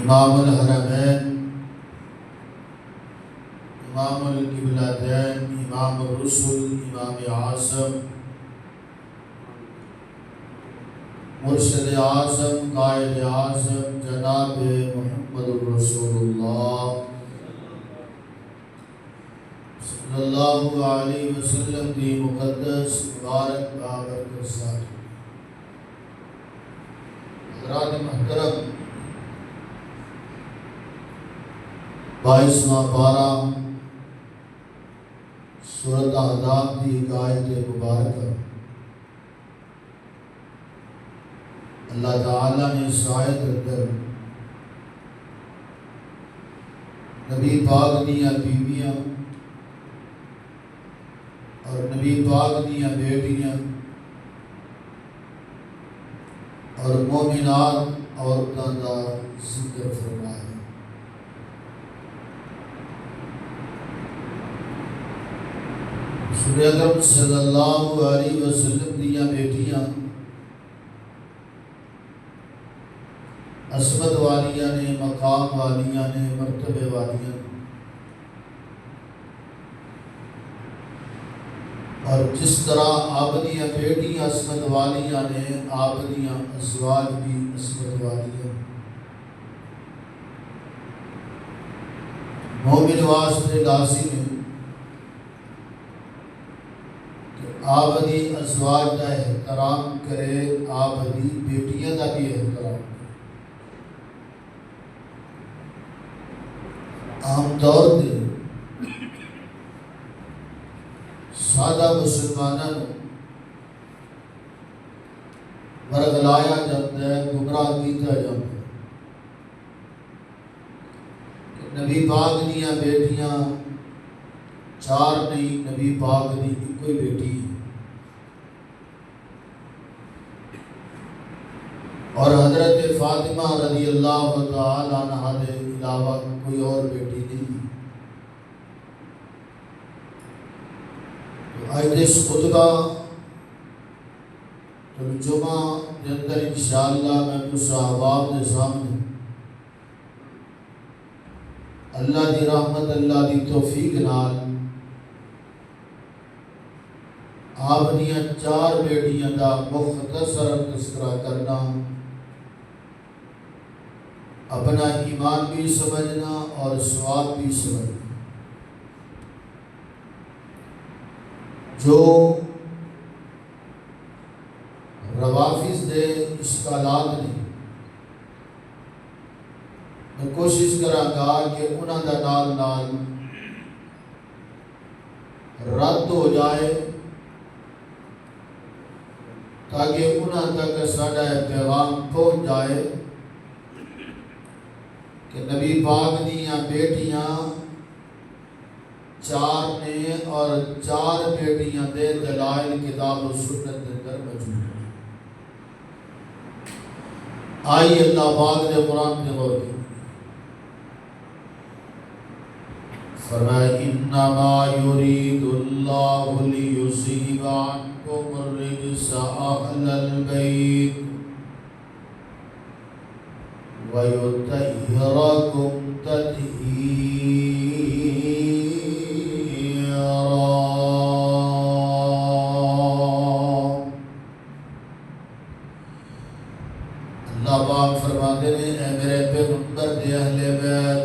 امام الحرمین، امام القبلتین، امام الرسل، امام اعظم، مرشد اعظم، قائد اعظم جناب محمد رسول اللہ صلی اللہ علیہ وسلم کی مقدس مبارک بابرکت ساتھ حضرات محترم، 22واں پارہ سورۃ احزاب کی آیت مبارکہ اللہ تعالیٰ نے اس آیت اندر نبی پاک دیاں بیویاں اور نبی پاک دیاں بیٹیاں اور مومنات عورتاں دا ذکر فرمائے۔ رسول اکرم صلی اللہ علیہ وسلم دیاں بیٹیاں عصمت والیاں نے، مقام والیاں نے، مرتبے والیاں نے، اور جس طرح آپ دیاں بیٹیاں عصمت والیاں نے، آپ دیاں ازواج بھی عصمت والیاں۔ مومن واسطے لازم ہے کہ آپ دی ازواج کا احترام کرے، آپ دی بیٹیاں کا بھی احترام کرے۔ عام طور پہ سادہ مسلمانوں ورگلایا جاتا ہے، گمراہ کیا جاتا ہے کہ نبی پاک دیاں بیٹیاں چار نہیں، نبی پاک دی کوئی بیٹی ہے، اور حضرت فاطمہ رضی اللہ تعالی عنہا کے علاوہ کوئی اور بیٹی نہیں۔ آج اس خطبہ ترجمہ کے اندر انشاءاللہ میں کچھ احباب کے سامنے اللہ دی رحمت، اللہ دی توفیق نال آپ دیاں چار بیٹیاں دا مختصر تذکرہ کرنا، اپنا ایمان بھی سمجھنا اور ثواب بھی سمجھنا۔ جو روافظ دے اشکالات نے، میں کوشش کراں گا کہ انہاں دا نال نال رد ہو جائے تاکہ انہاں تک ساڈا پیغام پہنچ جائے کہ نبی پاک دیاں بیٹیاں چار نے اور چار بیٹیاں دے دلائل کتاب و سنت کے اندر موجود ہیں۔ آئی اللہ پاک نے قرآن میں غور کی، فرمایا انما یرید اللہ لیذہب عنکم الرجس اہل البیت ویطہرکم تطہیرا۔ اللہ پاک فرماتے ہیں اے میرے پیغمبر دے اہل بیت،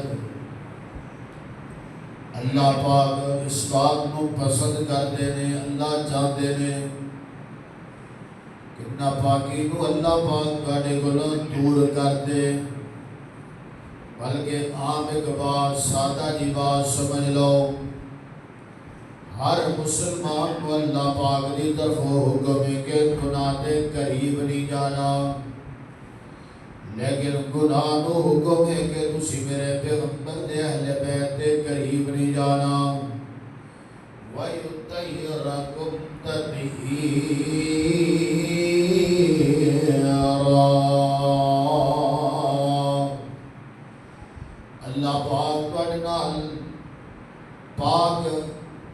اللہ پاک اس بات کو پسند کرتے ہیں، اللہ چاہتے ہیں کہ ناپاکی کو اللہ پاک کانے کو دور کر دے، بلکہ عام ایک بات، سادہ جی بات سمجھ لو، ہر مسلمان کو اللہ پاک کی طرف حکم ہے کہ گناہ دے قریب نہیں جانا، لیکن گناہ نو حکم ہے کہ تسی میرے پیغمبر دے اہل بیت دے قریب نہیں جانا۔ وَيُطَّهِّرَكُمْ تَطْهِيرًا۔ اللہ پاک نال پاک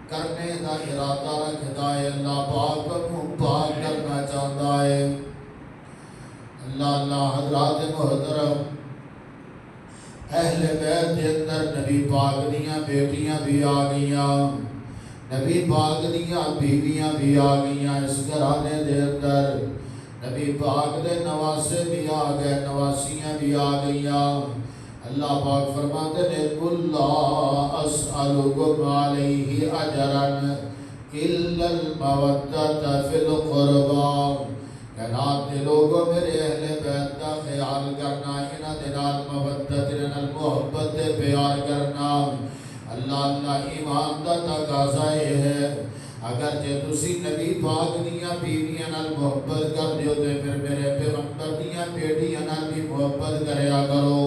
کرنے کا ارادہ رکھتا ہے، اللہ پاک کو پاک کرنا چاہتا ہے۔ اللہ حضرات محترم، اہل بیت کے اندر نبی پاک دیاں بیٹیاں بھی آ گئیاں، نبی پاک دیاں بیویاں بھی آ گئیاں، اس گھرانے دے اندر نبی پاک دے نواسے بھی آ گئے، نواسیاں بھی آ گئیاں۔ اللہ پاک فرماتے ہیں قُل لَا أَسْأَلُكُمْ عَلَيْهِ أَجْرًا إِلَّا الْمَوَدَّةَ فِي الْقُرْبَى۔ کائنات دے لوگوں میرے اہل بیت کا خیال کرنا، انہاں دے نال مودت، انہاں نال محبت دے پیار کرنا، اللہ ایمان دا تقاضا یہ ہے۔ اگر جے تسی نبی پاک دیاں بیویاں نال محبت کر دیو تے پھر میرے پیغمبر دیاں بیٹیاں نال بھی محبت کریا کرو۔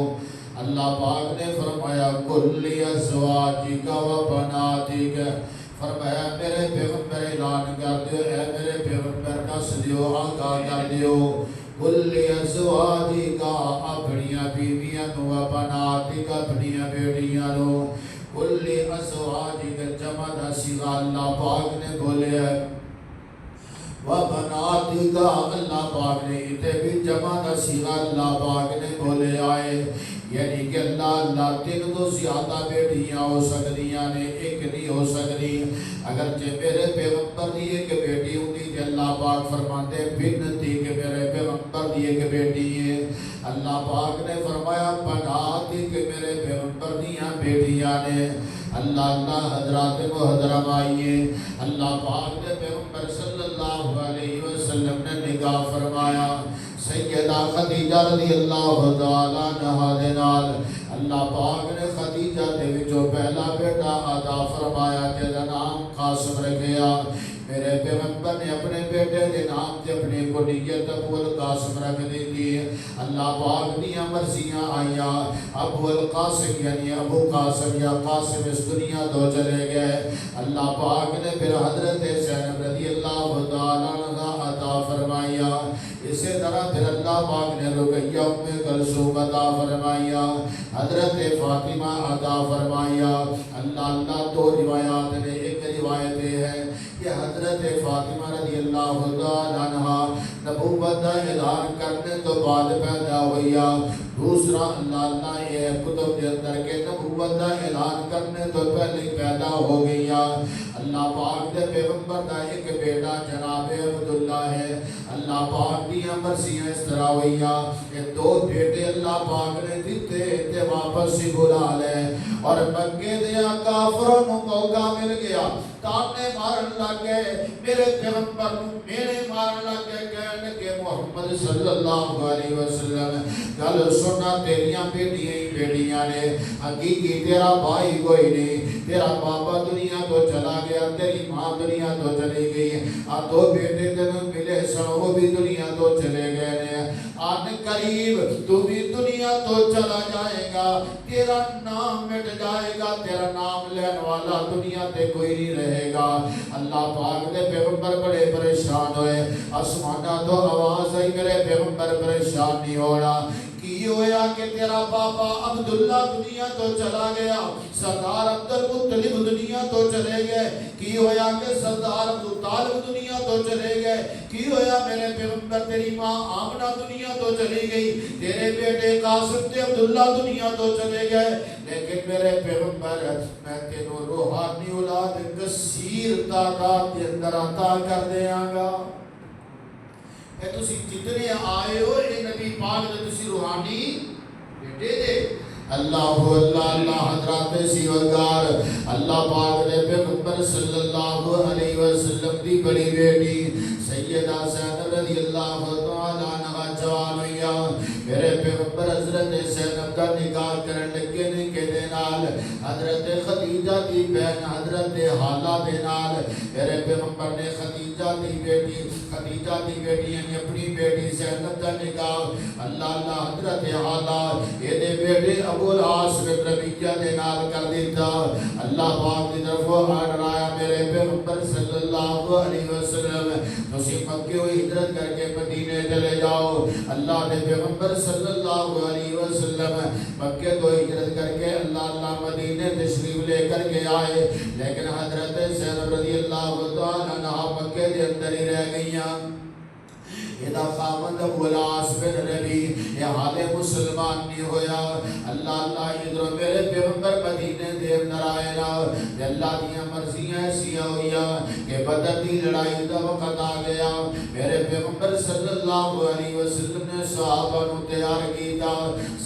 اللہ پاک نے فرمایا کل ازواجک و بناتک، فرمایا میرے پیغمبر اعلان کر دیو، اے میرے پیغمبر دس دیو، آگاہ کر دیو، کل ازواجک اپنیاں بیویاں نو، بناتک اپنیاں بیٹیاں نو، کل ازواجک جمع دا صیغہ اللہ پاک نے بولیا ہے، وَبَنَاتِكَ اللہ پاک نے اتنے بھی جمع دا صیغہ اللہ پاک نے بولے آئے، یعنی کہ اللہ تین تو زیادہ بیٹیاں ہو سکتیاں نے، ایک نہیں ہو سکتی۔ اگرچہ میرے پیغمبر دی ایک بیٹی ہوتی کہ اللہ پاک فرماتے بنتی کہ میرے پیغمبر دی ایک بیٹی ہے، اللہ پاک نے فرمایا بناتی کہ میرے پیغمبر دیاں بیٹیاں نے۔ اللہ حضرات محترم آئیے، اللہ پاک نے پیغمبر صلی اللہ علیہ وسلم نے نگاہ فرمایا سیدہ خدیجہ رضی اللہ تعالیٰ عنہا دے نال، اللہ پاک نے خدیجہ دے وچوں پہلا بیٹا عطا فرمایا جدا نام قاسم رکھیا۔ میرے پیغمبر نے اپنے بیٹے دے نام تے اپنی کنیت ابو القاسم رکھ دی تھی۔ اللہ پاک دیاں مرضیاں آئیا، ابو القاسم یعنی ابو قاسم یا قاسم اس دنیا تو چلے گئے۔ اللہ پاک نے پھر حضرت زینب رضی اللہ تعالیٰ عنہ عطا فرمایا، اسی طرح پھر اللہ پاک نے رقیہ ام کلثوم عطا فرمایا، حضرت فاطمہ عطا فرمایا۔ اللہ دو روایات نے، ایک روایت ہے کہ حضرت فاطمہ رضی اللہ تعالیٰ عنہ نبوت کا اعلان کرنے تو بعد پیدا ہویا، دوسرا اللہ یہ کتب کے اندر کے نبوت کا اعلان کرنے تو پہلے پیدا ہو گیا۔ اللہ پاک دے پیغمبر دا ایک بیٹا جناب عبداللہ ہے۔ اللہ پاک دی مرضیاں اس طرح ہوئیا کہ دو بیٹے اللہ پاک نے دیتے تے واپس ہی بلا لے، اور مکے دیا کافروں کو موقع مل گیا، تانے مارن لگ گئے میرے پیغمبر کو، میرے مارن لگ گئے، کہنے کہ محمد صلی اللہ علیہ وسلم گل سننا تیریاں بیٹیاں ہی بیٹیاں نے، حقیقی تیرا بھائی کوئی نہیں، تیرا بابا دنیا تو چلا گیا، تیری ماں دنیا تو چلی گئی، دو بیٹے تینوں ملے سن وہ بھی دنیا تو چلے گئے نے، آن قریب تو بھی دنیا تو چلا جائے گا، تیرا نام مٹ جائے گا، تیرا نام لین والا دنیا تے کوئی نہیں رہے گا۔ اللہ پاک دے پیغمبر بڑے پریشان ہوئے، آسمانہ تو آواز آئی میرے پیغمبر پریشان نہیں ہونا، کی ہویا کہ تیرا بابا عبداللہ دنیا تو چلا گیا، سردار عبدالمطلب دنیا تو چلے گئے، کی ہویا کہ سردار عبدالطالب دنیا تو چلے گئے، کی ہویا میرے پیغمبر تیری ماں آمنہ دنیا تو چلی گئی، تیرے بیٹے قاسم تے عبداللہ دنیا تو چلے گئے، لیکن میرے پیغمبر میں تینوں روحانی اولاد کثیر تعداد کے اندر عطا کر دیاں گا۔ کہ تسی جتنے آئے ہو اے نبی پاک نے تسی روحانی بیٹے دے۔ اللہ حضرات سیوکار، اللہ پاک نے پیغمبر صلی اللہ علیہ وسلم دی بڑی بیٹی سیدہ زینب رضی اللہ تعالیٰ عنہ جوان ہویا، میرے پیغمبر حضرت زینب کا نکاح کرن لگے نے کے دے نال حضرت خدیجہ دی بہن حضرت حالہ دے نال میرے پیغمبر نے خدیجہ دی بیٹی یعنی اپنی بیٹی زینب کا نکاح اللہ حضرت حالہ یہ دے بیٹے ابو العاص بن ربیعہ دے نال کر دیتا۔ اللہ پاک دی طرف آن آیا میرے پیغمبر صلی اللہ علیہ وسلم تسی مکے ہوئی ہجرت کر کے مدینے چلے جاؤ۔ اللہ نے پیغمبر صلی اللہ علیہ وسلم مکے تو ہجرت کر کے اللہ مدینے تشریف لے کر کے آئے، لیکن حضرت زینب رضی اللہ تعالیٰ عنہ مکے دے اندر ہی رہ گئیاں۔ ادا خامد ابو العاص بن ربیعہ یہ حال مسلمان نہیں ہویا۔ اللہ ادھر میرے پیغمبر مدینے دے اندر آئے نا، اللہ دیا مرضیاں ایسی ہویا کہ بدر دی لڑائی دا وقت آ گیا۔ میرے پیغمبر صلی اللہ علیہ وسلم نے صحابہ نو تیار کیتا،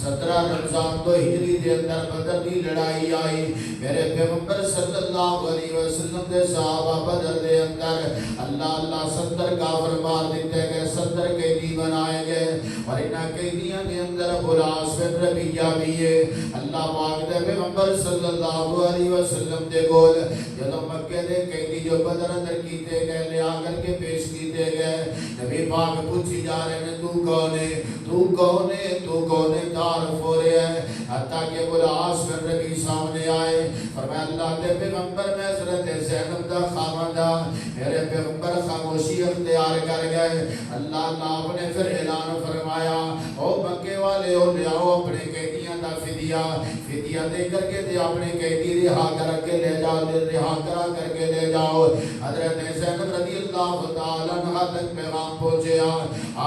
17 رمضان تو ہجری دے اندر بدر دی لڑائی آئی۔ میرے پیغمبر صلی اللہ علیہ وسلم دے صحابہ بدر دے اندر اللہ 70 کافر مار دیتے گئے، 70 قیدی بنائے گئے، اور انہاں قیدیاں کے اندر ابو العاص بن ربیعہ بھی ہے۔ اللہ پاک دے پیغمبر صلی اللہ علیہ وسلم دے گول جدو مکے دے قیدی جو بدر نظر کیتے گئے، لے آ کر کے پیش کیتے گئے۔ نبی پاک پوچھی جا رہے ہیں تو کون ہے، تو کون ہے، تو کون ہے، تعارف ہو رہے ہیں، حتیٰ کہ ابو العاص بن ربیع سامنے آئے۔ فرمایا اللہ دے پیغمبر میں حضرت زینب دا خاوندہ، میرے پیغمبر خاموشی اختیار کر گئے۔ اللہ نے پھر اعلان فرمایا او مکے والے او لے آؤ اپنے قیدیاں دا فدیہ دے کر کے دے اپنے قیدی رہا کر کے لے جاؤ، رہا کرا کر کے لے جاؤ۔ حضرت زینب رضی اللہ تعالیٰ عنہ تک پیغام پہنچیا،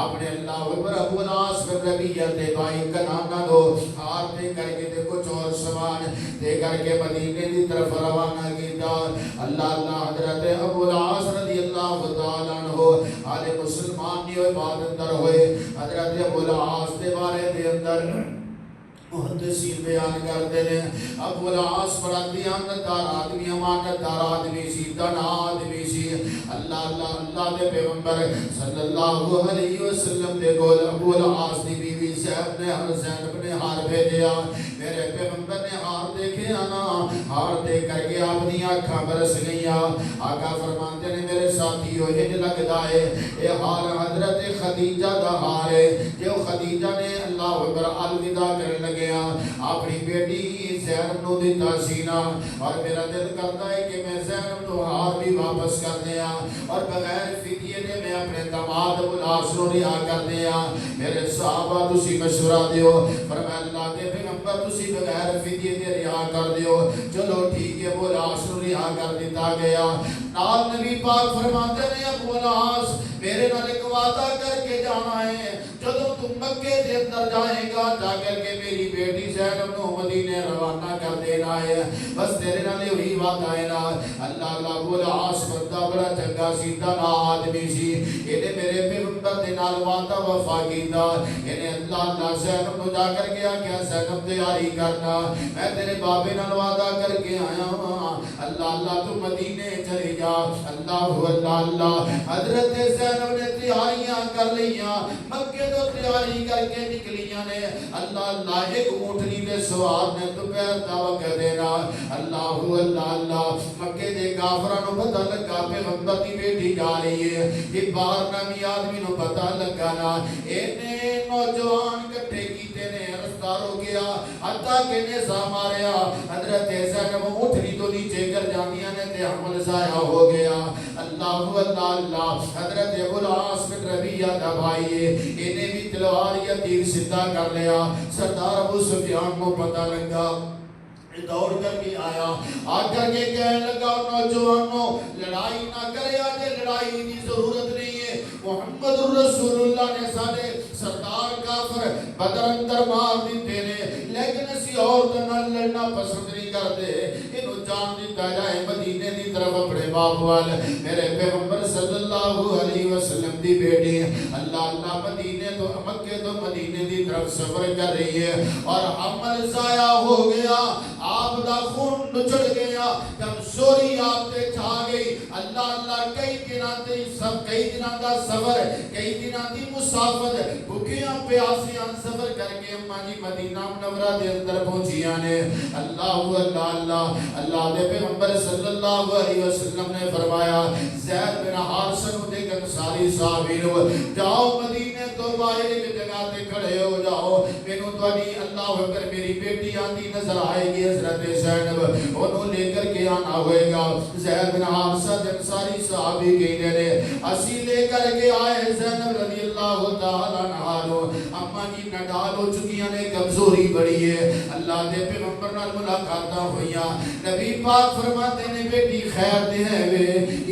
آپ نے اللہ اکبر ابو العاص بن ربیع دے بھائی کنانہ دو ہار دے کر کے دے کچھ اور سامان دے کر کے مدینے دی طرف روانہ کیتا۔ اللہ حضرت ابو العاص رضی اللہ تعالیٰ عنہ آل مسلمان نیو بعد اندر ہوئے۔ حضرت ابو العاص دے بارے دے اندر محدثین بیان کرتے ہیں ابو العاص بڑا دیانتدار آدمی، امانتدار آدمی سی، دانا آدمی سی۔ اللہ دے پیغمبر صلی اللہ علیہ وسلم دے گول ابو العاص دی بیوی زینب نے ہار بھیجیا۔ میرے پیغمبر نے ہار دیکھے آنا، ہار دیکھ کر کے اپنی آنکھاں برس گئیاں۔ آقا فرماتے ہیں میرے ساتھیو ہج لگتا ہے اے ہار حضرت خدیجہ دا ہار ہے، جو خدیجہ نے اللہ اکبر الوداع کرنے لگیا اپنی بیٹی زینب نو دیتا سینا، اور میرا دل کرتا ہے کہ میں زینب نو ہار بھی واپس کر دیا اور بغیر فدیے نے میں اپنے داماد ابو العاص نو رہا کر دیا۔ میرے صحابہ تسی مشورہ دیو، فرمایا اللہ دے پیغمبر تسی بغیر فدیے دے رہا کر دیو۔ چلو ٹھیک ہے، ابو العاص نو رہا کر دیتا گیا۔ نال نبی پاک فرماتے ہیں ابو العاص میرے نال ایک وعدہ کر کے جانا ہے، جدوں تم مکے دے اندر جائے گا جا کر کے میری بیٹی زینب نو مدینے روانہ کر دینا ہے، بس تیرے نال وہی وعدہ ہے نا۔ اللہ ابو العاص بندہ بڑا چنگا سی، دانا آدمی سی، انہیں میرے پیغمبر دے نال وعدہ وفا کیتا۔ انہیں اللہ زینب نو جا کر کے آکھیا زینب تیاری کرنا، میں تیرے بابے نال وعدہ کر کے آیا ہوں، اللہ تو مدینے چلی جا۔ اللہ حضرت زینب نے تیاریاں کر لیاں، مکے تو تیاری کر کے نکلیاں نے۔ اللہ ایک اونٹنی دے سوار نے دوپہر دا وقت دینا۔ اللہ مکے دے کافراں نو پتہ لگا پیغمبر دی بیٹی جا رہی ہے، یہ باہر نامی آدمی نو پتہ لگا نا، اینے نوجوان کٹھے کیتے نے رستہ روکیا، حتیٰ کہ نیزہ ماریا۔ حضرت زینب اونٹنی تو نیچے کر جاندیاں نے تے حمل ضائع ہو گیا۔ اللہ حضرت ابو العاص بن ربیع دا بھائی ہے، انہیں بھی تلوار یا تیر سدھا کر لیا۔ سردار ابو سفیان کو پتہ لگا، دوڑ کر کے آیا، آ کر کے کہنے لگا نوجوانوں لڑائی نہ کرے، آج لڑائی کی ضرورت نہیں ہے، محمد رسول اللہ نے سارے سردار کافر بدر اندر مار دیتے نے، لیکن اسی اور نہ لڑنا پسند نہیں کرتے، انہوں جان دیتا جائے مدینے دی طرف اپنے باپ والے۔ میرے پیغمبر صلی اللہ علیہ وسلم دی بیٹی اللہ مدینے تو مکے تو مدینے دی طرف سفر کر رہی ہے، اور عمل ضائع ہو گیا، آپ دا خون نچڑ گیا، کمزوری آپ تے چھا گئی۔ اللہ کئی دنوں دا سفر، کئی دنوں دی مسافت، بھوکیاں پیاسیاں سفر کر کے اماں جی مدینہ منورہ دے اندر پہنچیاں نے۔ اللہ دے پیغمبر صلی اللہ علیہ وسلم نے فرمایا زید بن حارثہ نو دے انصاری صحابی نو جاؤ مدینے تو باہر ایک جگہ تے کھڑے ہو جاؤ، مینوں تہاڈی اللہ اکبر میری بیٹی آندی نظر آئے گی، حضرت زینب انہوں لے کر کے آنا ہوئے گا۔ زید بن حارثہ انصاری صحابی کہنے نے اسی لے کر کے آئے زینب رضی اللہ تعالیٰ عنہ، اماں جی نڈال ہو چکیاں نے، کمزوری بڑی ہے۔ اللہ دے پیغمبر نال ملاقاتاں ہوئیاں، نبی پاک فرماتے نے بیٹی خیر دے ہے وے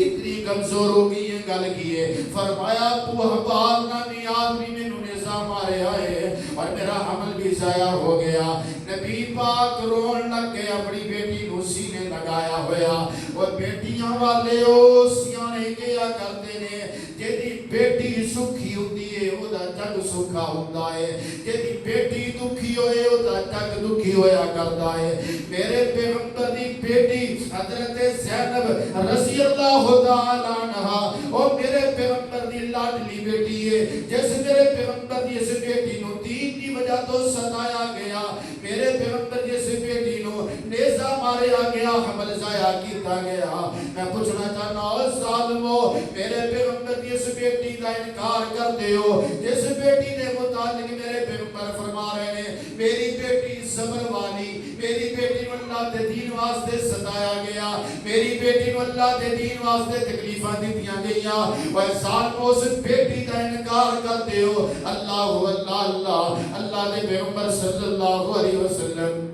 اتنی کمزور ہو گئی ہے، گل کیے فرمایا پوہبال نامی آدمی میں نیزہ مارے آئے اور میرا حمل بھی ضائع ہو گیا۔ نبی پاک رون لگ کے اپنی بیٹی نو سینے لگایا ہویا، اور بیٹیاں والے او سیانے کیا کرتے نے، جیدی بیٹی سکھی ہوتی ہے او دا جگ سکھا ہوتا ہے، جیدی بیٹی دکھی ہوئے او دا جگ دکھی ہویا کرتا ہے۔ میرے پیغمبر دی بیٹی حضرت زینب رضی اللہ تعالیٰ عنہ اور میرے پیغمبر دی لاڈلی بیٹی ہے، جیسے میرے پیغمبر دی اس بیٹی نو دین دی وجہ تو ستایا گیا، میرے پیغمبر جیسے بیٹی نو نیزہ مار ماریا گیا، حمل ضائع کیتا گیا۔ میں پوچھنا چاہنا او ظالمو، میرے پیغمبر دی اس بیٹی دا انکار کردے ہو جس بیٹی دے متعلق میرے پیغمبر فرما رہے ہیں میری بیٹی صبر والی، میری بیٹی کو اللہ دے دین واسطے ستایا گیا، میری بیٹی کو اللہ دے دین واسطے تکلیفاں دتیاں گئیاں، اور ظالمو اس بیٹی دا انکار کردے ہو۔ اللہ اللہ اللہ اللہ دے پیغمبر صلی اللہ علیہ وسلم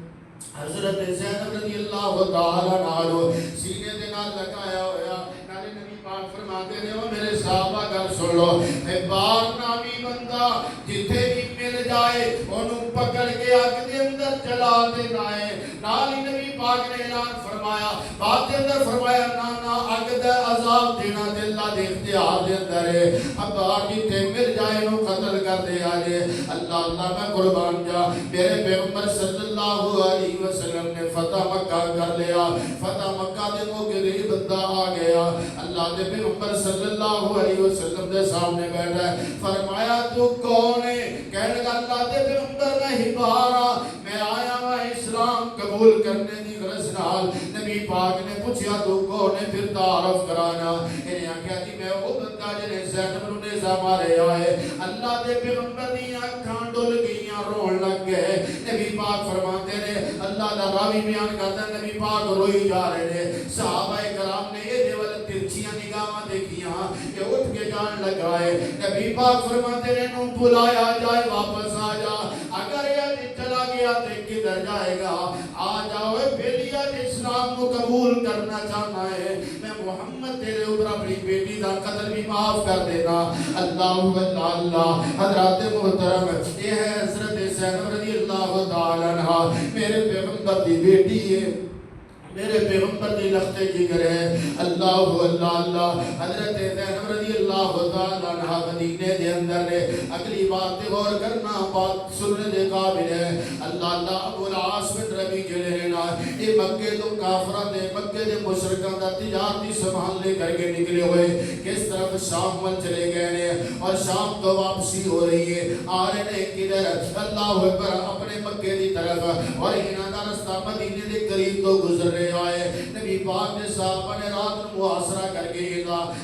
حضرت زینب رضی اللہ تعالیٰ عنہ سینے دے نال لگایا ہویا، نالے نبی پاک فرماتے ہیں او میرے صحابہ گل سن لو، حبار نامی بندہ جتھے بھی مل جائے انہوں پکڑ کے آگ دے اندر چلا دینا ہے۔ نالی نبی پاک نے اعلان فرمایا، بات دے اندر فرمایا نانا آگ دے عذاب دینا دے اللہ دے اختیار دے اندر ہے، حبار جتھے مل جائے انہوں قتل کر دے آجے۔ اللہ اللہ میں قربان جا، میرے پیغمبر صلی اللہ علیہ وسلم نے فتح مکہ کر لیا، فتح مکہ دے موقع دے بندہ آ گیا، اللہ دے پیغمبر صلی اللہ علیہ وسلم دے سامنے بیٹھا ہے، فرمایا تو کون ہے؟ کہنے لگا اللہ دے پیغمبر میں ہی بہارا، میں آیا ہوں اسلام قبول کرنے دی غرض نال۔ نبی پاک نے پوچھا تو کون ہے؟ پھر تعارف کرانا، انہیں آکھیا جی میں وہ بندہ جنہیں زینب نو نیزہ مارے آئے۔ اللہ دے پیغمبر دی آنکھاں ڈول گئیاں، رون لگ گئے۔ نبی پاک فرماتے نے اللہ دا راوی بیان کرتا ہے نبی پاک روئی جا رہے ہیں، صحابہ کرام نے یہ دیول ترچیاں نگاہاں دیکھیاں کہ اٹھ کے جان لگائے۔ نبی پاک فرماتے نے نو بلایا جائے واپس آ جا، اگر یہ چلا گیا تو کدھر جائے گا؟ آ جاؤ بیٹیا اسلام کو قبول کرنا چاہنا ہے، میں محمد تیرے اوپر اپنی بیٹی دا قتل بھی معاف کر دینا۔ اللہ اللہ اللہ حضرات محترم، یہ ہے حضرت زینب رضی اللہ تعالیٰ عنہ، میرے پیغمبر دی بیٹی ہے، میرے پیغمبر دی لخت جگر ہے۔ اللہ اللہ اللہ حضرت زینب رضی اللہ تعالیٰ عنہ مدینے دے اندر ہے۔ اگلی بات غور کرنا، بات سننے دے قابل ہے۔ اللہ اللہ ابو العاص بن ربیع جڑے ہیں نا، یہ مکے تو کافراں دے مکے دے مشرکاں دا تجارتی سامان لے کر کے نکلے ہوئے کس طرف شام ول چلے گئے نے، اور شام تو واپسی ہو رہی ہے، آ رہے نے کدھر؟ اللہ اکبر اپنے مکے دی طرف، اور انہاں دا رستہ مدینے دے قریب تو گزر آئے۔ نبی پاک نے صحابہ نے رات محاصرہ کر کے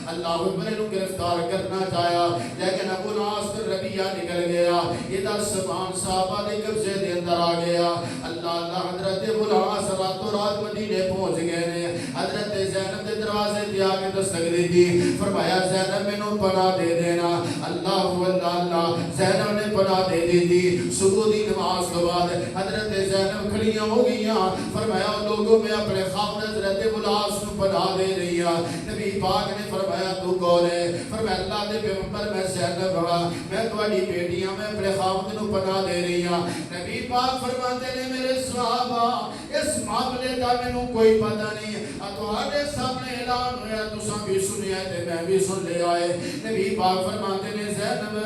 اللہ اکبر نو گرفتار کرنا چاہیا، لیکن ابو العاص بن ربیع نکل گیا، ادھر سامان صحابہ دے قبضے دے اندر آ گیا۔ اللہ اللہ حضرت ابو العاص راتوں رات مدینے پہنچ گئے نے، حضرت زینب دے دروازے تے آ کے دستک دی تھی، فرمایا زینب مینوں پناہ دے دینا۔ اللہ اللہ اللہ زینب نے پناہ دے دی تھی۔ صبح دی نماز کے بعد حضرت زینب کھڑیاں ہو گئیاں، فرمایا لوگوں میں اپنے خاوند حضرت ابو العاص نو پناہ دے رہی ہے۔ نبی پاک نے فرمایا تو کون ہے؟ فرمایا اللہ دے پیغمبر میں زینب ہوں، میں تہاڈی بیٹی ہوں، میں اپنے خاوند نو پناہ دے رہی ہوں۔ نبی پاک فرماتے ہیں میرے صحابہ اس معاملے کا مینوں کوئی پتہ نہیں، تہاڈے سامنے اعلان ہویا تساں بھی سنیا تے میں بھی سن لیا ہے۔ نبی پاک فرماتے ہیں زینب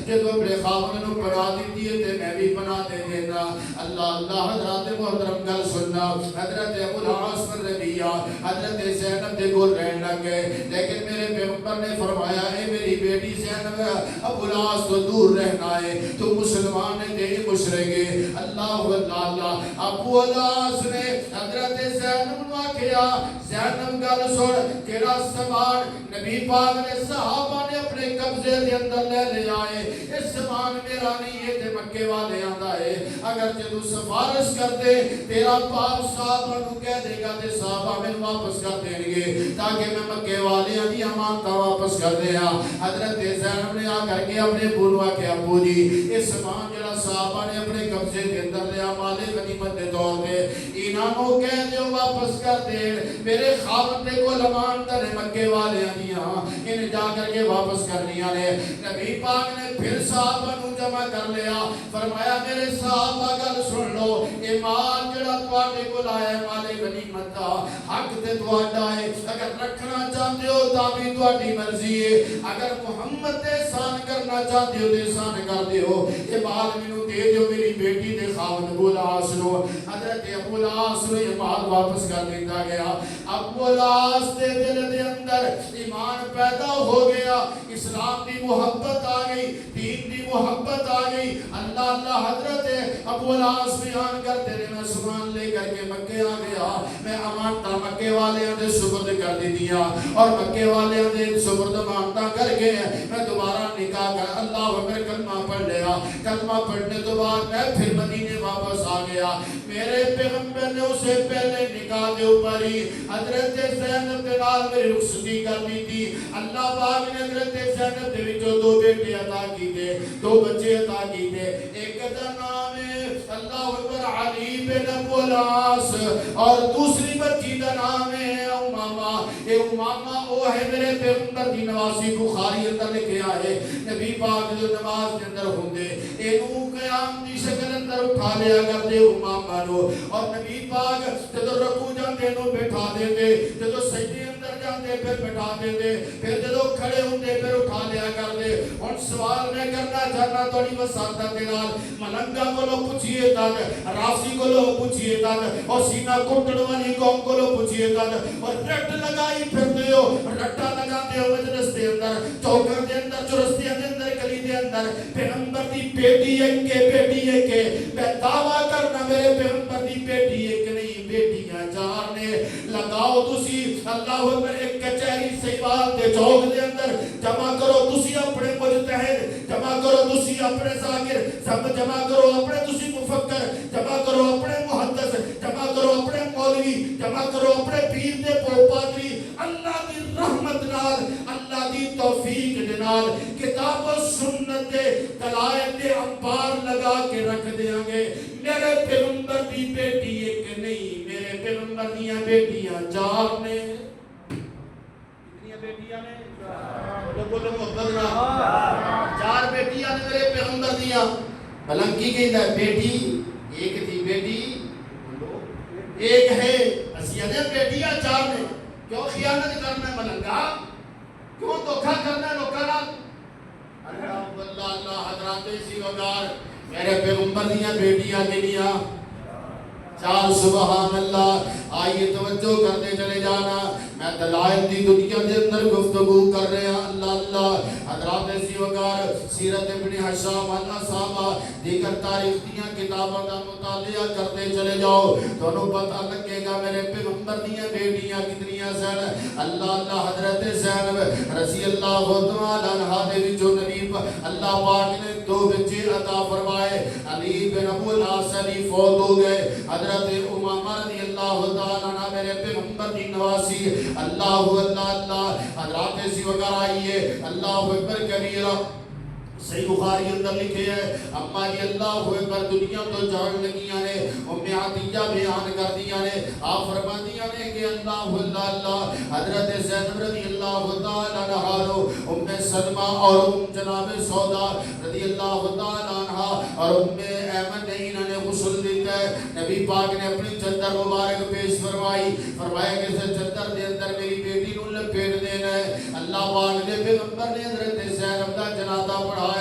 جدوں اپنے خاوند نو پناہ دتی ہے تے میں بھی پناہ دے دینا۔ اللہ اللہ حضرات محترم گل سننا، حضرت ابو العاص بن ربیع حضرت زینب دے کول رہن لگ گئے، لیکن میرے پیغمبر نے فرمایا اے میری بیٹی زینب ابو العاص تو دور رہنا ہے، تو مسلمان نے تیری مشرک ہے۔ اللہ اللہ اللہ ابو العاص نے حضرت زینب نو آکھیا زینب گل سن، تیرا سامان نبی پاک نے صحابہ نے اپنے قبضے دے اندر لے لیا ہے، اس سامان میرا نہیں ہے تے مکے والے آندا ہے، اگر جدوں سفارش کر دے تیرا باپ صحابہ نو کہہ دے گا تے صحابہ میں واپس کر دیں گے تاکہ میں مکے والیاں دی امانتاں واپس کر دیا۔ حضرت زینب نے آ کر کے اپنے ابو نو آکھیا ابو جی اس سامان جڑا صحابہ نے اپنے قبضے دے اندر لیا مال غنیمت دے طور تے انہاں نو کہہ دیو واپس کر دین، میرے خاوند دے کول امانتاں نے مکے والیاں دیاں ان جا کر کے واپس کرنیاں نے۔ نبی پاک نے پھر صحابہ نو جمع کر لیا، فرمایا میرے صحابہ گل سن لو، اے مال جڑا تواڈے کول آیا ہے مال غنیمت دا حق تے تواڈا ہے، اگر رکھنا چاہتے ہو تاں بھی تواڈی مرضی ہے، اگر محمد تے احسان کرنا چاہتے ہو تے احسان کر دیو، یہ مال مینوں دے دیو میری بیٹی دے خاوند ابو العاص نو۔ حضرت ابو العاص نو یہ مال واپس کر دیتا گیا۔ ابو العاص دے دل دے اندر ایمان پیدا ہو گیا، اسلام دی محبت آ گئی، دین دی محبت آ گئی. اللہ اللہ حضرت ابو العاص بیان کرتے ہیں میں سامان لے کر کے مکے آ گیا. میں امانتاں مکے والے دے سپرد کر دی دیا اور مکے والے دے سپرد امانتاں کر کے میں دوبارہ نکاح کر اللہ میں کلمہ پڑھ لیا. کلمہ پڑھنے تو بعد میں پھر مدینے واپس آ گیا. میرے پیغمبر نے اسے پہلے نکاح دے اوپر ہی حضرت زینب کے نال میری رخصتی کر دی تھی. اللہ پاک نے حضرت زینب دے وچوں 2 بیٹے عطا کیتے, 2 بچے عطا کیتے. ایک دا نام ہے اللہ اکبر علی بن ابو العاص اور دوسری بچی دا نام ہے امامہ. اے امامہ او ہے میرے پیغمبر دی نواسی. بخاری اندر لکھیا ہے نبی پاک جو نماز کے اندر ہوندے اینو قیام دی شکل اندر اٹھا لیا کرتے امامہ نو اور نبی پاک جدو رکوع جاندے نو بٹھا دیتے, جدو سجدے اندر جاندے پھر بٹھا دیتے, پھر جدو کھڑے ہوندے پھر اٹھا لیا کرتے. ہن سوال میں کرنا چاہنا تھوڑی وساطت دے نال ملنگا کولو پوچھئے تک, راسی کولو پوچھئے تک اور سینہ کٹن والی قوم کولو پوچھئے تک اور رٹ لگائی پھردے ہو, رٹا لگاتے ہو مجلس دے اندر, چوکر دے اندر, چرستیاں دے اندر, گلی دے اندر. پیغمبر دی بیٹی ایک کے بیٹی ایک کے میں دعویٰ کرنا میرے پیغمبر دی بیٹی ایک نہیں بیٹیاں 4 نے. لگاؤ تسی اللہ اکبر ایک کچہری سیوال دے چوک دے اندر جمع کرو تسی اپنے مجتہد, جمع کرو تسی اپنے ذاکر, سب جمع کرو اپنے تسی مفکر, جمع کرو اپنے محدث, جمع کرو اپنے مولوی, جمع کرو اپنے پیر دے پادری. اللہ دی رحمت نال, اللہ دی توفیق دے نال کتاب و سنت دے دلائل دے انبار لگا کے رکھ دیاں گے. میرے پیغمبر دی بیٹی ایک نہیں, میرے پیغمبر دیاں بیٹیاں 4 نے. کتنی بیٹیاں نے؟ بولو محبت نال 4 بیٹیاں نے میرے پیغمبر دیاں. بلنکی کہندا ہے بیٹی ایک تھی, بیٹی ایک ہے. اسی دے بیٹیاں 4 نے. کیوں خیانت کرنا ہے ملنگا, کیوں دھوکا کرنا ہے لوکاں نال؟ اللہ اللہ حضرات اسی وقار میرے پیغمبر دیاں بیٹیاں کنیاں 4. سبحان اللہ. آئیے توجہ کرتے چلے جانا, میں دلائل دی دنیا دے اندر گفتگو کر رہے ہیں. اللہ اللہ حضرات اسی وقار سیرت ابن حشام اللہ صحابہ دیگر تاریخ دیاں کتابوں کا مطالعہ کرتے چلے جاؤ تو انہوں پتہ لگے گا میرے پیغمبر دیاں بیٹیاں کتنیاں سن. اللہ اللہ حضرت زینب رضی اللہ تعالیٰ عنہا دے وچوں نبی اللہ پاک نے 2 بچے عطا فرمائے. علی بن ابو العاص علی فوت ہو گئے. حضرت امامہ رضی اللہ تعالیٰ عنہ میرے پیغمبر دی نواسی. اللہ اللہ اللہ حضرات اسی وقت آئیے اللہ اکبر کبیرہ. صحیح بخاری اندر لکھے ہے اما جی اللہ اکبر دنیا تو جان لگیاں نے. ام عطیہ بیان کر دیا نے, آپ فرما دیا نے کہ اللہ اللہ اللہ حضرت زینب رضی اللہ تعالیٰ عنہ, ام سلمہ اور ام جناب سودا رضی اللہ تعالیٰ عنہ اور ام ایمن نے انہوں نے غسل دیتا ہے. نبی پاک نے اپنی چادر مبارک پیش فرمائی, فرمایا کہ اس چادر دے اندر میری بیٹی نو لپیٹ دینا ہے. اللہ پاک نے پیغمبر نے حضرت زینب کا جنازہ پڑھایا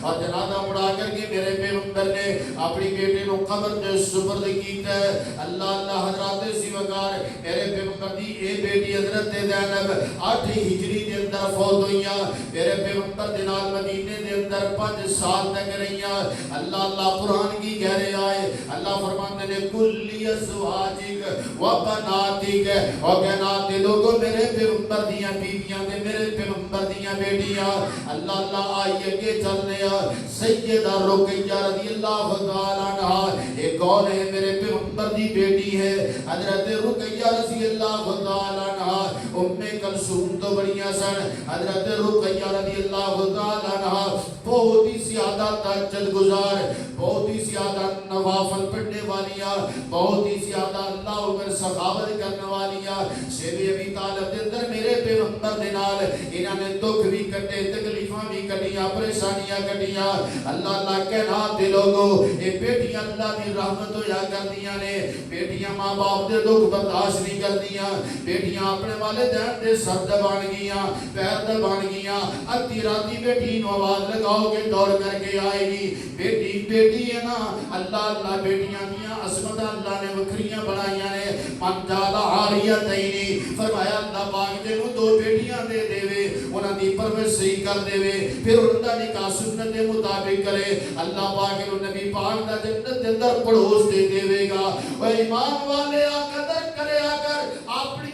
اور جنازہ پڑھا کر کے میرے پیغمبر نے اپنی بیٹی نو قبر میں سپرد کیتا ہے. اللہ اللہ حضرات اسی وقار میرے پیغمبر دی اے بیٹی حضرت زینب 8 ہجری دے اندر فوت ہوئیاں. میرے پیغمبر دے نال مدینے دے اندر 5 سال تک رہیاں. اللہ اللہ قرآن کی کہہ رہے آئے, اللہ فرماتے نے کلی ازواجک و بناتک اور کہناتے لوگوں میرے پیغمبر دیاں بیویاں دے میرے پیغمبر دیاں بیٹیاں. اللہ اللہ آئیے کے چلنے سیدہ رقیہ رضی اللہ تعالیٰ عنہ ایک کون ہے میرے پیغمبر دی بیٹی ہے حضرت رقیہ رضی اللہ تعالیٰ عنہ. ام کلثوم تو بڑیاں سن. حضرت رقیہ رضی اللہ تعالیٰ عنہ بہت ہی زیادہ تہجد گزار, بہت ہی زیادہ نوافل پڑھنے والیاں, بہت ہی زیادہ اللہ اکبر سخاوت کرنے والیاں. شیب ابی طالب دے اندر میرے پیغمبر دے نال انہاں نے دکھ بھی کٹے, تکلیفاں بھی کٹیاں, پریشانیاں کٹیاں. اللہ اللہ کہنا دے لوگو اے بیٹیاں اللہ دی رحمت ہویا کردیاں نے. بیٹیاں ماں باپ دے دکھ برداشت نہیں کردیاں. بیٹیاں اپنے والدین دے سر دبان گیاں, پیر دبان گیاں. ادھی راتی بیٹی نو آواز لگاؤ گے دوڑ کر کے آئے گی. بیٹی بیٹی ہے نا. اللہ اللہ بیٹیاں دیاں عظمت اللہ نے وکھریاں بنائیاں نے. من جالا عالیتینی فرمایا اللہ پاک جنوں 2 بیٹیاں دے دے انہاں دی پرورش صحیح کر دے پھر انہاں دا نکاح سنت دے مطابق کرے اللہ پاک نو نبی پاک دا جنت دے اندر پڑوس دے دے گا اے ایمان والے قدر کریا کر اپنی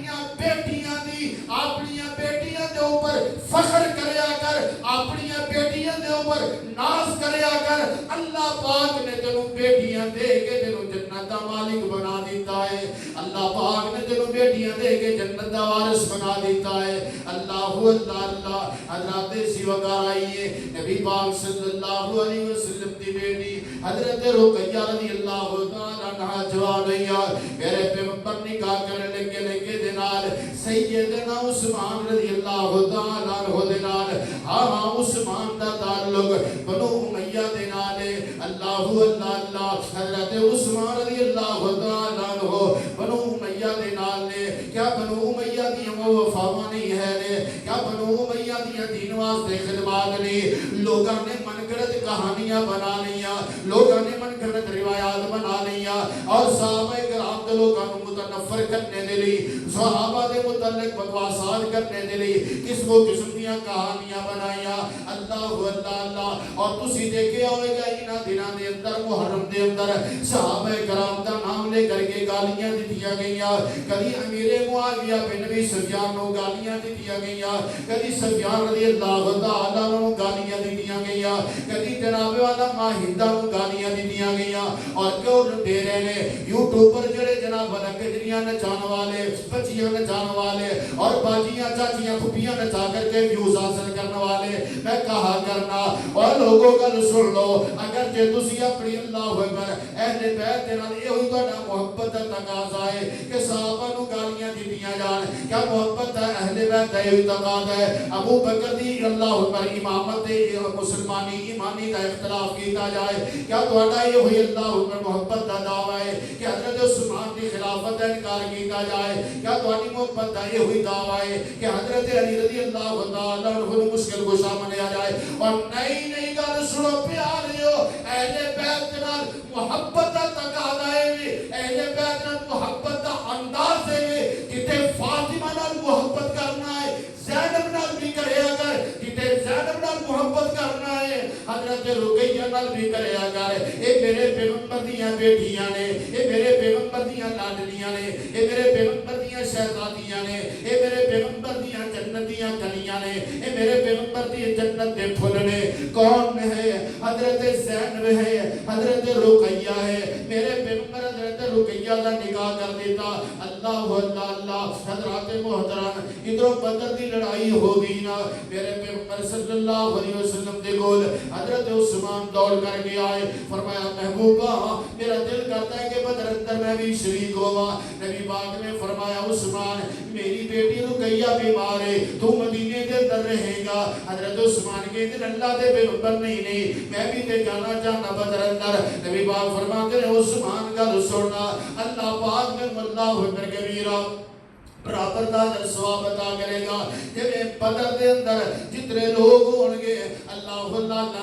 بیٹیاں دے اوپر فخر کریا کر اپنی بیٹیاں دے اوپر ناز کریا کر اللہ پاک نے تینوں بیٹیاں دے کے تینوں جنت دا مالک بنا دیتا ہے اللہ پاک نے تینوں بیٹیاں دے کے جنت دا وارث بنا دیتا ہے اللہ اللہ حضرات سی وقار آئیے نبی پاک صلی اللہ علیہ وسلم دی بیٹی حضرت رقیہ رضی اللہ تعالیٰ عنہ جوان رہیا میرے پیغمبر نکاح کرنے لگے دنال سیدنا عثمان رضی اللہ تعالیٰ عنہ دنال ہاں عثمان دا تعلق بنو امیہ دنال اللہ حضرت عثمان رضی اللہ تعالیٰ عنہ بنو امیہ دنال نے کیا بنو امیہ دی وفاواں نہیں ہے نے کیا بنو امیہ دی دین واسطے خدمات نہیں لوگاں نے من گھڑت کہانیاں بنا لیا لوگاں نے من گھڑت روایات بنا لیا اور صحابہ کرام دے لوگاں کو متنفر کرنے دے لی صحابہ دے متعلق بکواسات کرنے دے لی قسم دیاں کہانیاں بنایا اللہ اور تسی دیکھے ہوئے گا انہاں دناں دے اندر محرم دے اندر صحابہ کرام دا نام لے کر کے گالیاں دتیاں گئیاں کبھی امیر معاویہ بن ابی سفیان نو گالیاں دتیاں گئیاں کبھی سفیان رضی اللہ تعالیٰ عنہ گالیاں دتیاں گئیاں کبھی جناب والا ماہندہ نو گالیاں دتیاں گئیاں اور کیوں دے رہے ہیں یوٹیوب پر جڑے جناب والا گجریاں نچان والے بچیاں نچان والے اور باجیاں چاچیاں پھپھیاں نچا کر کے ویوز حاصل کرنے والے میں کہا کرنا اور لوگوں کا سن لو اگر جے تسی اپنی اللہ اکبر اہل بیت دے نال ایہی تہاڈا محبت دا تقاضا ہے کہ صحابہ نو گالیاں دتیاں جان کیا محبت دا اہل بیت دا ایہی تقاضا ہے ابو بکر دی اللہ اکبر امامت مسلمانی ایمانی دا اختلاف کیتا جائے کیا تہاڈا ایہی اللہ اکبر محبت دا دعویٰ ہے کہ حضرت عثمان دی خلافت دا انکار کیتا جائے کیا تہاڈی محبت دا ایہی دعویٰ ہے کہ حضرت علی رضی اللہ تعالیٰ عنہ مشکل کشا منیا جائے اور نئی گل سنو پیاریو اہل بیت نال محبت دا تقاضا ہے اہل بیت نال محبت دا انداز ہے جتے فاطمہ نال محبت کرنا ہے زینب نال بھی کرے اگر جتے زینب نال محبت کرنا ہے حضرت رقیہ نال بھی کرے اگر اے میرے پیغمبر دیاں بیٹیاں نے اے میرے پیغمبر دیاں لاڈلیاں نے اے میرے پیغمبر دیاں شہزادیاں نے اے میرے پیغمبر دیاں جنتیاں کلیاں نے اے میرے پیغمبر دی جنت دے پھل نے کون ہے حضرت زینب ہے حضرت رقیہ ہے میرے پیغمبر حضرت رقیہ دا نکاح کر دیتا اللہ حضرات محترم ادھر بدر دی لڑائی ہو گئی نا میرے پیغمبر صلی اللہ علیہ وسلم دے گول حضرت عثمان دوڑ کر کے آئے فرمایا محبوبہ میرا دل کرتا ہے کہ بدر اندر میں بھی شریک ہوا نبی پاک نے فرمایا عثمان میری بیٹی رقیہ بیمار ہے تو مدینے کے اندر رہے گا حضرت عثمان کے دن اللہ دے پیغمبر نہیں میں بھی تے جانا چاہنا بدر اندر نبی پاک فرماتے ہیں عثمان کا سننا اللہ پاک میں اللہ اکبر کبیرہ برابر دا ثواب عطا کرے گا جب بدر دے اندر جتنے لوگ ہون گے اللہ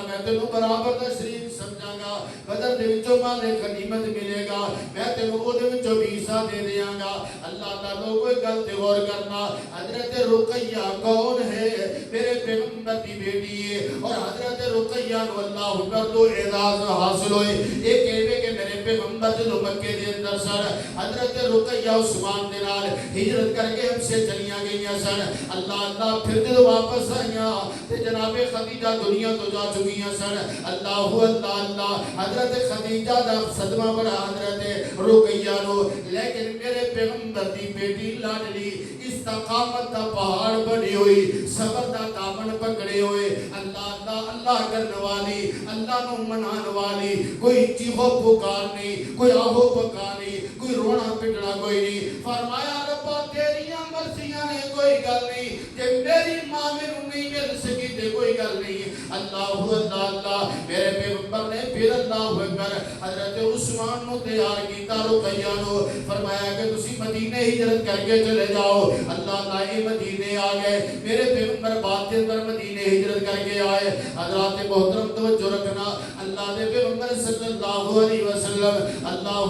میں تینوں برابر دا شریک سمجھاں گا بدر دے وچوں مال غنیمت ملے گا میں تینوں او دے وچوں بھی حصہ دے دیاں گا اللہ لوگوں گل تے غور کرنا حضرت رقیہ کون ہے میرے پیغمبر دی بیٹی ہے اور حضرت رقیہ کو اللہ اکبر تو اعزاز حاصل ہوئے ایک کہے کہ میرے پیغمبر جو مکے دے اندر سر حضرت رقیہ عثمان دے نال ہجرت کر کے ہم سے چلیاں گئیاں سن اللہ پھر دل واپس آئیاں تے جناب خدیجہ دنیا تو جا چکیاں سن اللہ حضرت خدیجہ دا صدمہ بڑا حضرت رقیہ نو لیکن میرے پیغمبر دی بیٹی لاڈلی استقامت دا پہاڑ بنی ہوئی صبر دا دامن پکڑے ہوئے اللہ کرنے والی اللہ نو منان والی کوئی چیخو پکار نہیں کوئی آہو پکار نہیں کوئی رونا پٹنا کوئی نہیں فرمایا ربا تیریاں مرضیاں نے کوئی گل نہیں کہ میری ماں میں نہیں مل سکی تے کوئی گل نہیں اللہ میرے پیغمبر نے پھر اللہ اکبر حضرت عثمان نو تیار کیتا رقیہ نو فرمایا کہ تسی مدینے ہجرت کر کے چلے جاؤ اللہ مدینے آ گئے میرے پیغمبر بات کے اندر مدینے ہجرت کر کے آئے حضرات محترم توجہ رکھنا اللہ دے پیغمبر صلی اللہ علیہ وسلم اللہ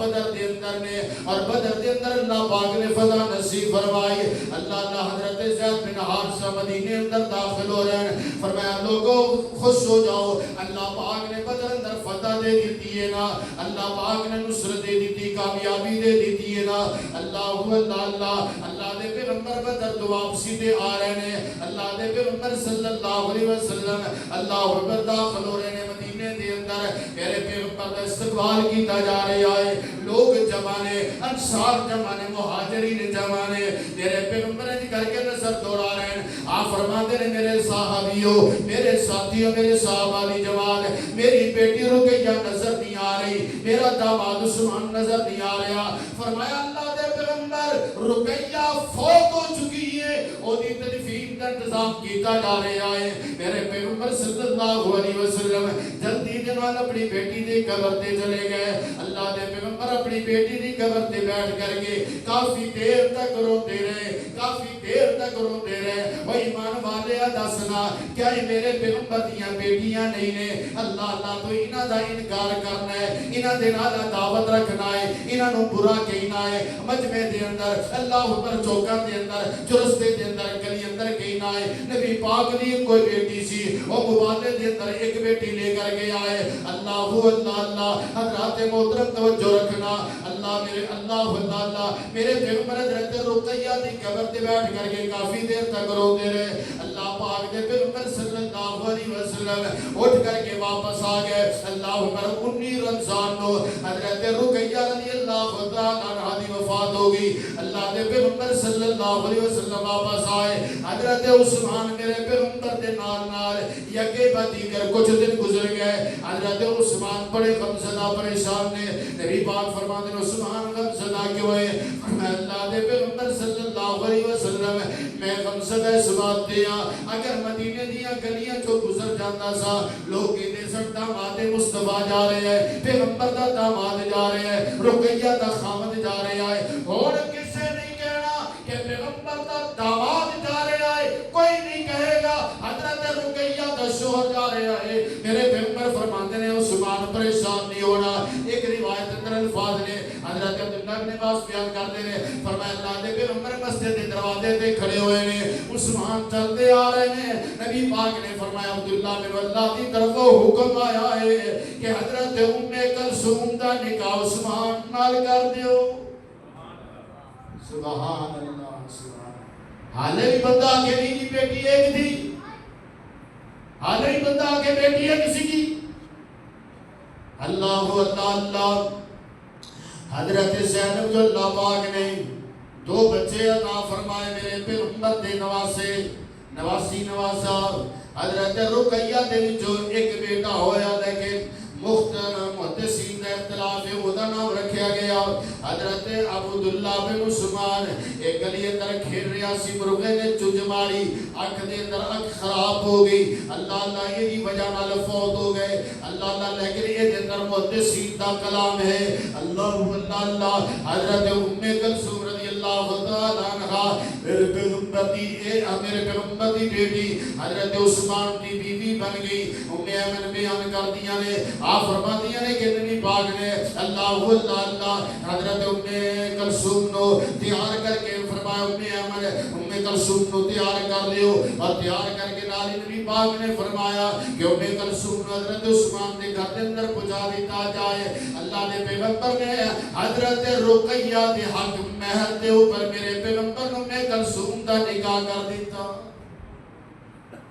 بدر دے اندر نے اور بدر دے اندر اللہ پاک نے فتح نصیب فرمائی. اللہ حضرت زید بن حارثہ مدینے اندر داخل ہو رہے ہیں. فرمایا لوگوں خوش ہو جاؤ, اللہ پاک نے بدر اندر فتح دے دیتی ہے نا, اللہ پاک نے نصرت دے دیتی, کامیابی دے دیتی ہے نا. اللہ دے پیغمبر بدر تو واپسی دے آ رہے ہیں. اللہ دے پیغمبر صلی اللہ علیہ وسلم اللہ اکبر داخل ہو رہے ہیں مدینے دے اندر. میرے پیغمبر کا استقبال کیتا جا رہا ہے, لوگ جمانے, انصار جمانے, مہاجرین جمانے میرے پیغمبر نے کر کے نظر دوڑا رہے ہیں. آپ فرماتے ہیں میرے صحابیوں, میرے ساتھیوں, میرے صحابہ دی جماعت, میری بیٹی رقیہ نظر نہیں آ رہی, میرا داماد عثمان نظر نہیں آ رہا. فرمایا اللہ دے پیغمبر رقیہ فوت ہو چکی ہے, اودی تدفین کا انتظام کیتا جا رہا ہے. میرے پیغمبر صلی اللہ علیہ وسلم جلدی جنوان اپنی بیٹی دی قبر تے چلے گئے. اللہ دے پیغمبر اپنی بیٹی دی قبر تے بیٹھ کر کے کافی دیر تک روتے رہے, کافی دیر تک روتے رہے. وہ ایمان والے دسنا کیا یہ میرے پیغمبر دیاں بیٹیاں نہیں نے؟ اللہ تو انہاں دا انکار کرنا ہے, انہاں دے نال دعوت رکھنا ہے, انہاں نو برا کہنا ہے. مجمع دے اندر اللہ اکبر چوکاں دے اندر چرستے دے اندر گلی اندر کہنا ہے. نبی پاک دی کوئی بیٹی سی, وہ مبادلے دے اندر ایک بیٹی لے کر کے آئے. اللہ حضرات محترم توجہ رکھنا. اللہ میرے پیغمبر حضرت رقیہ دی قبر تے بیٹھ کر کے کافی دیر تک روتے رہے. اللہ پاک دے پیغمبر صلی اللہ علیہ وسلم اٹھ کر کے واپس آ گئے. اللہ اکبر 19 رمضان نو حضرت رقیہ رضی اللہ تعالیٰ عنہا دی وفات ہوگی. اللہ دے پیغمبر صلی اللہ علیہ وسلم واپس آئے. حضرت عثمان میرے پیغمبر دے نال یکے بعد دیگر کچھ دن گزر گئے. حضرت عثمان بڑے غمزدہ پریشان نے. نبی پاک فرماتے ہیں عثمان غمزدہ کیوں ہے؟ اللہ دے پیغمبر صلی اللہ علیہ وسلم میں غمزدہ اس بات دیا, اگر مدینے دیا گلیاں جو گزر جاتا سا لوگ کہتے سن داماد مصطفیٰ جا رہے ہیں, پیغمبر دا داماد جا رہے ہیں, رقیہ دا خامد جا رہا ہے. اور کسے نہیں کہنا کہ پیغمبر دا داماد جا رہا ہے, کوئی نہیں کہے گا حضرت رقیہ دا شوہر جا رہا ہے. میرے پیغمبر فرماتے ہیں عثمان پریشان نہیں ہونا. ایک روایت اندر الفاظ نے حضرت عبداللہ بن عباس بیان کرتے ہیں, فرمایا اللہ دے پیغمبر مسجد دے دروازے تے کھڑے ہوئے نے, عثمان چلتے آ رہے ہیں. نبی پاک نے فرمایا عبداللہ بن اللہ کی طرف حکم آیا ہے کہ حضرت ام کلثوم دا نکاح عثمان نال کر دیو. سبحان اللہ, حالے بھی بندہ آگے نہیں کی بیٹی ایک تھی, حالے بھی بندہ آگے بیٹی ہے کسی کی. اللہ حضرت زینب جو اللہ پاک نے 2 بچے عطا فرمائے میرے پیغمبر دے نواسی نواسا. حضرت رقیہ دے جو ایک بیٹا ہویا لیکن محدثین کا اختلاف ہے, وہ دا نام رکھیا گیا حضرت عبداللہ بن عثمان. ایک گلی اندر کھیل رہا سی, مرغے نے چونچ ماری, آنکھ دے اندر آنکھ خراب ہو گئی. اللہ یہ دی وجہ نال فوت ہو گئے. اللہ لیکن یہ دے اندر محدثین دا کلام ہے. اللہ حضرت ام کلثوم رضی اللہ تعالیٰ عنہا میرے پیغمبر دی بیٹی حضرت عثمان دی بیوی بن گئی. ام ایمن بیان کر دیا نے, آپ فرما دیا نے کہ نبی پاک نے اللہ حضرت ام کلثوم نو تیار کر کے فرمایا ام کلثوم نو تیار کر لیو, اور تیار کر کے نالی نبی پاک نے فرمایا کہ ام کلثوم نو حضرت عثمان دے گھر دے اندر پہنچا دیتا جائے. اللہ دے پیغمبر نے حضرت رقیہ دے حق مہر دے اوپر میرے پیغمبر ام کلثوم دا نکاح کر دیتا.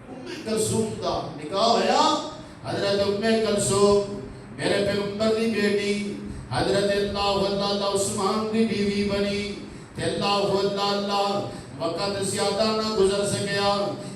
ام کلثوم دا نکاح ہویا حضرت ام کلثوم میرے پیغمبر دی بیٹی حضرت اللہ عثمان دی بیوی بنی. تے اللہ وقت زیادہ نہ گزر سکیا,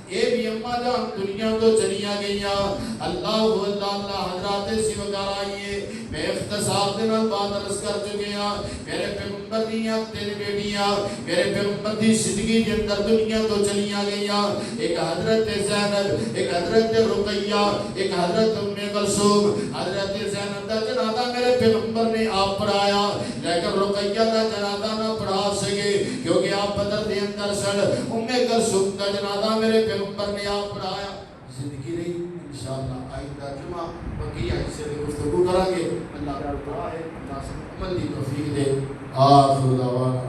اے بھی اماں جان دنیا تو چلیاں گئیاں. اللہ حضرات سی وغیرہ آئیے, میں اختصار دے نال بات عرض کر چکے ہیں. میرے پیغمبر دیاں 3 بیٹیاں میرے پیغمبر دی زندگی کے اندر دنیا تو چلیاں گئیاں. ایک حضرت زینب, ایک حضرت رقیہ, ایک حضرت ام کلثوم. حضرت زینب دا جنازہ میرے پیغمبر نے آپ پڑھایا, لیکن رقیہ دا جنازہ نہ پڑھا سکے کیونکہ آپ بدر دے اندر سن. ام کلثوم کا جنازہ میرے پیغمبر نے آپ پڑھایا. زندگی رہی انشاءاللہ آئندہ جمعہ بقیہ حصے میں گفتگو کریں گے. اللہ تعالیٰ ہے اللہ سے عمل کی توفیق دے. آخر دعوانا